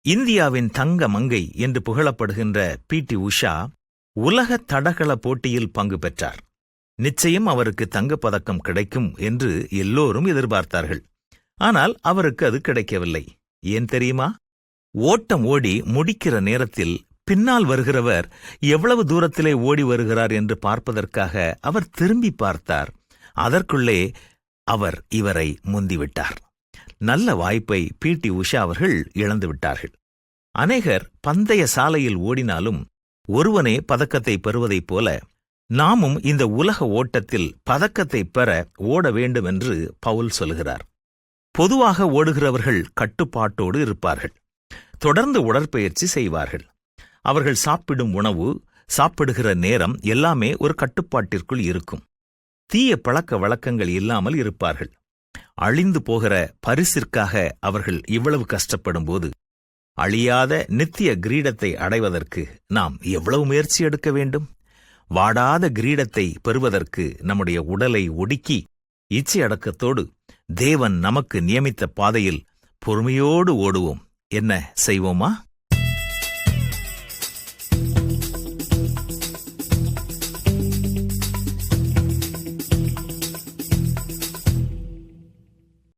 இந்தியாவின் தங்க மங்கை என்று புகழப்படுகின்ற பி.டி. உஷா உலக தடகள போட்டியில் பங்கு பெற்றார். நிச்சயம் அவருக்கு தங்கப்பதக்கம் கிடைக்கும் என்று எல்லோரும் எதிர்பார்த்தார்கள். ஆனால் அவருக்கு அது கிடைக்கவில்லை. ஏன் தெரியுமா? ஓட்டம் ஓடி முடிக்கிற நேரத்தில் பின்னால் வருகிறவர் எவ்வளவு தூரத்திலே ஓடி வருகிறார் என்று பார்ப்பதற்காக அவர் திரும்பி பார்த்தார். அதற்குள்ளே அவர் இவரை முந்திவிட்டார். நல்ல வாய்ப்பை பி.டி. உஷா அவர்கள் இழந்துவிட்டார்கள். அநேகர் பந்தய சாலையில் ஓடினாலும் ஒருவனே பதக்கத்தை பெறுவதைப் போல நாமும் இந்த உலக ஓட்டத்தில் பதக்கத்தை பெற ஓட வேண்டும் என்று பவுல் சொல்கிறார். பொதுவாக ஓடுகிறவர்கள் கட்டுப்பாட்டோடு இருப்பார்கள். தொடர்ந்து உடற்பயிற்சி செய்வார்கள். அவர்கள் சாப்பிடும் உணவு, சாப்பிடுகிற நேரம் எல்லாமே ஒரு கட்டுப்பாட்டிற்குள் இருக்கும். தீய பழக்க வழக்கங்கள் இல்லாமல் இருப்பார்கள். அழிந்து போகிற பரிசிற்காக அவர்கள் இவ்வளவு கஷ்டப்படும் போது அழியாத நித்திய கிரீடத்தை அடைவதற்கு நாம் எவ்வளவு முயற்சி எடுக்க வேண்டும்? வாடாத கிரீடத்தை பெறுவதற்கு நம்முடைய உடலை ஒடுக்கி இச்சை அடக்கத்தோடு தேவன் நமக்கு நியமித்த பாதையில் பொறுமையோடு ஓடுவோம். என்ன செய்வோமா?